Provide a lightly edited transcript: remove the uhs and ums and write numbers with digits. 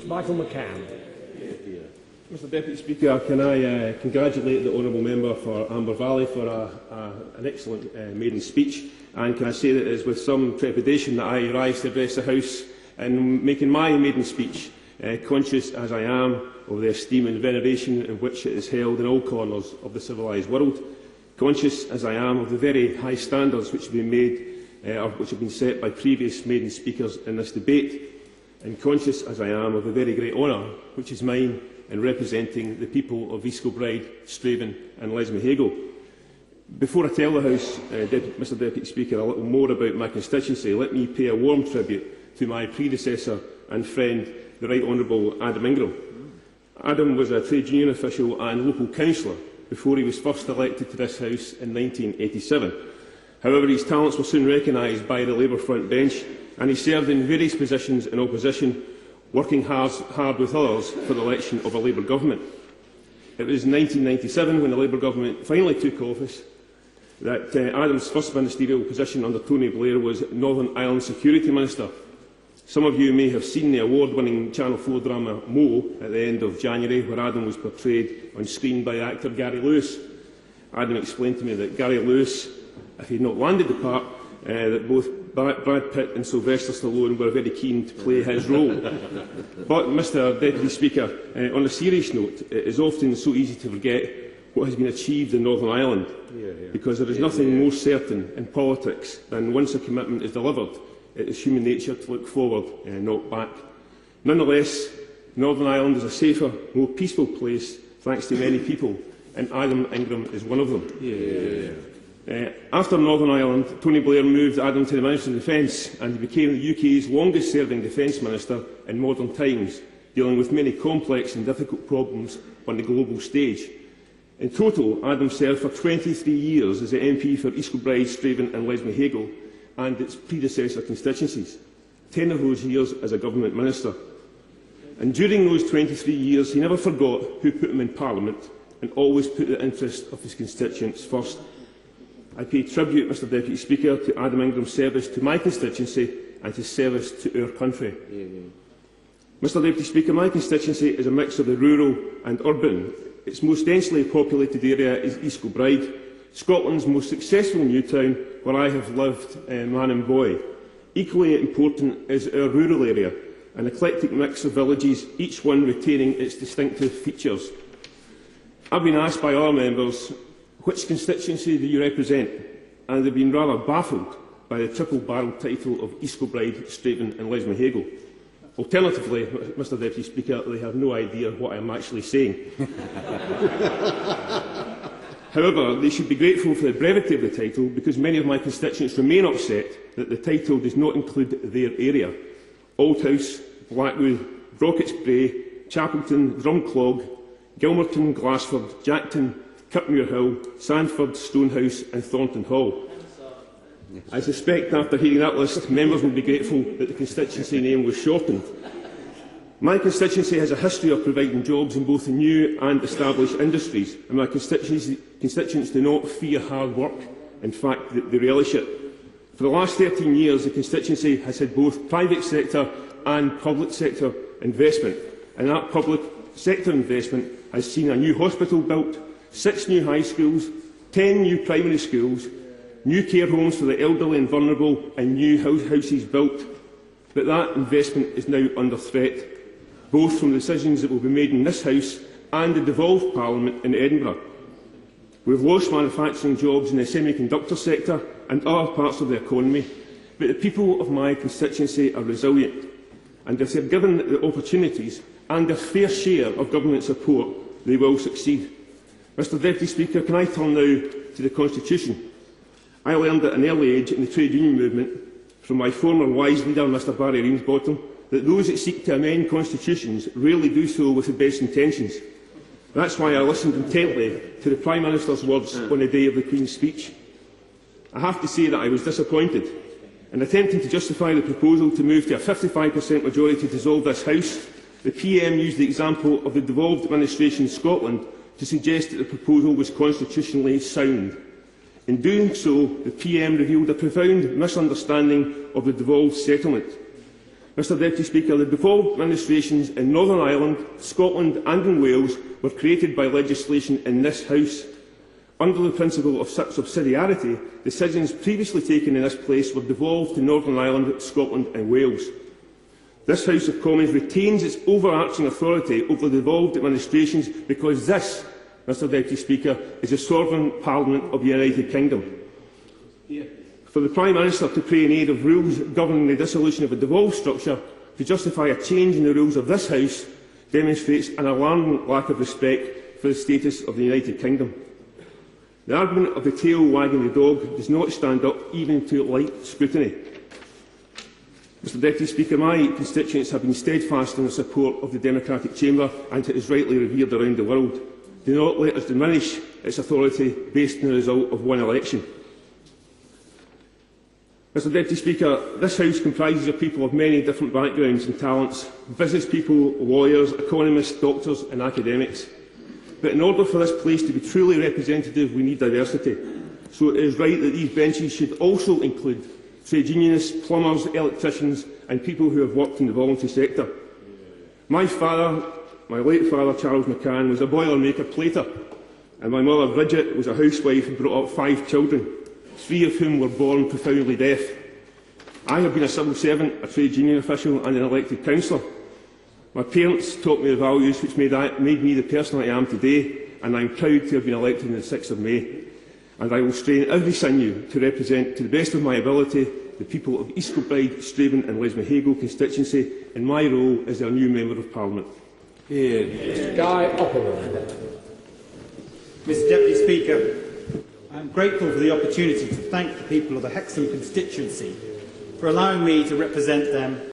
Michael McCann. Mr Deputy Speaker, can I congratulate the honourable member for Amber Valley for an excellent maiden speech, and can I say that it is with some trepidation that I rise to address the House in making my maiden speech, conscious as I am of the esteem and veneration in which it is held in all corners of the civilised world, conscious as I am of the very high standards which have been made or which have been set by previous maiden speakers in this debate, and conscious as I am of the very great honour which is mine in representing the people of East Kilbride, Straven and Lesmahagow. Before I tell the House, Mr Deputy Speaker, a little more about my constituency, let me pay a warm tribute to my predecessor and friend, the Right Honourable Adam Ingram. Adam was a trade union official and local councillor before he was first elected to this House in 1987. However, his talents were soon recognised by the Labour front bench, and he served in various positions in opposition, working hard with others for the election of a Labour government. It was in 1997, when the Labour government finally took office, that Adam's first ministerial position under Tony Blair was Northern Ireland Security Minister. Some of you may have seen the award-winning Channel 4 drama Mo at the end of January, where Adam was portrayed on screen by actor Gary Lewis. Adam explained to me that Gary Lewis, if he had not landed the part, that both Brad Pitt and Sylvester Stallone were very keen to play his role. But, Mr Deputy Speaker, on a serious note, it is often so easy to forget what has been achieved in Northern Ireland, because there is nothing more certain in politics than once a commitment is delivered, it is human nature to look forward and not back. Nonetheless, Northern Ireland is a safer, more peaceful place thanks to many people, and Adam Ingram is one of them. After Northern Ireland, Tony Blair moved Adam to the Ministry of Defence, and he became the UK's longest-serving Defence Minister in modern times, dealing with many complex and difficult problems on the global stage. In total, Adam served for 23 years as the MP for East Kilbride, Straven and Lesmahagow and its predecessor constituencies, 10 of those years as a government minister. And during those 23 years, he never forgot who put him in Parliament and always put the interest of his constituents first. I pay tribute, Mr Deputy Speaker, to Adam Ingram's service to my constituency and his service to our country. Mr Deputy Speaker, my constituency is a mix of the rural and urban. Its most densely populated area is East Kilbride, Scotland's most successful new town, where I have lived man and boy. Equally important is our rural area, an eclectic mix of villages, each one retaining its distinctive features. I've been asked by other members, which constituency do you represent? And they've been rather baffled by the triple-barrelled title of East Kilbride, Straven and Lesmahagow. Alternatively, Mr Deputy Speaker, they have no idea what I am actually saying. However, they should be grateful for the brevity of the title, because many of my constituents remain upset that the title does not include their area. Aldhouse, Blackwood, Brocketts Bray, Chapelton, Drumclog, Gilmerton, Glassford, Jackton, Kirkmuir Hill, Sandford, Stonehouse and Thornton Hall. I suspect after hearing that list, members will be grateful that the constituency name was shortened. My constituency has a history of providing jobs in both the new and established industries, and my constituents do not fear hard work. In fact, they relish it. For the last 13 years, the constituency has had both private sector and public sector investment, and that public sector investment has seen a new hospital built, 6 new high schools, 10 new primary schools, new care homes for the elderly and vulnerable, and new houses built. But that investment is now under threat, both from the decisions that will be made in this House and the devolved Parliament in Edinburgh. We have lost manufacturing jobs in the semiconductor sector and other parts of the economy, but the people of my constituency are resilient, and if they are given the opportunities and a fair share of government support, they will succeed. Mr Deputy Speaker, can I turn now to the Constitution? I learned at an early age in the trade union movement from my former wise leader, Mr Barry Reamsbottom, that those that seek to amend constitutions rarely do so with the best intentions. That's why I listened intently to the Prime Minister's words on the day of the Queen's speech. I have to say that I was disappointed. In attempting to justify the proposal to move to a 55% majority to dissolve this House, the PM used the example of the devolved administration in Scotland to suggest that the proposal was constitutionally sound. In doing so, the PM revealed a profound misunderstanding of the devolved settlement. Mr Deputy Speaker, the devolved administrations in Northern Ireland, Scotland and in Wales were created by legislation in this House. Under the principle of subsidiarity, decisions previously taken in this place were devolved to Northern Ireland, Scotland and Wales. This House of Commons retains its overarching authority over the devolved administrations because this, Mr Deputy Speaker, is a sovereign Parliament of the United Kingdom. For the Prime Minister to pray in aid of rules governing the dissolution of a devolved structure to justify a change in the rules of this House demonstrates an alarming lack of respect for the status of the United Kingdom. The argument of the tail wagging the dog does not stand up even to light scrutiny. Mr Deputy Speaker, my constituents have been steadfast in their support of the democratic chamber and it is rightly revered around the world. Do not let us diminish its authority based on the result of one election. Mr Deputy Speaker, this House comprises of people of many different backgrounds and talents, business people, lawyers, economists, doctors and academics. But in order for this place to be truly representative, we need diversity. So it is right that these benches should also include trade unionists, plumbers, electricians and people who have worked in the voluntary sector. My late father, Charles McCann, was a boilermaker plater, and my mother, Bridget, was a housewife who brought up 5 children, 3 of whom were born profoundly deaf. I have been a civil servant, a trade union official and an elected councillor. My parents taught me the values which made me the person I am today, and I am proud to have been elected on the 6th of May. And I will strain every sinew to represent, to the best of my ability, the people of East Kilbride, Straven and Lesmahago constituency in my role as their new Member of Parliament. Guy Opperman. Mr Deputy Speaker, I am grateful for the opportunity to thank the people of the Hexham constituency for allowing me to represent them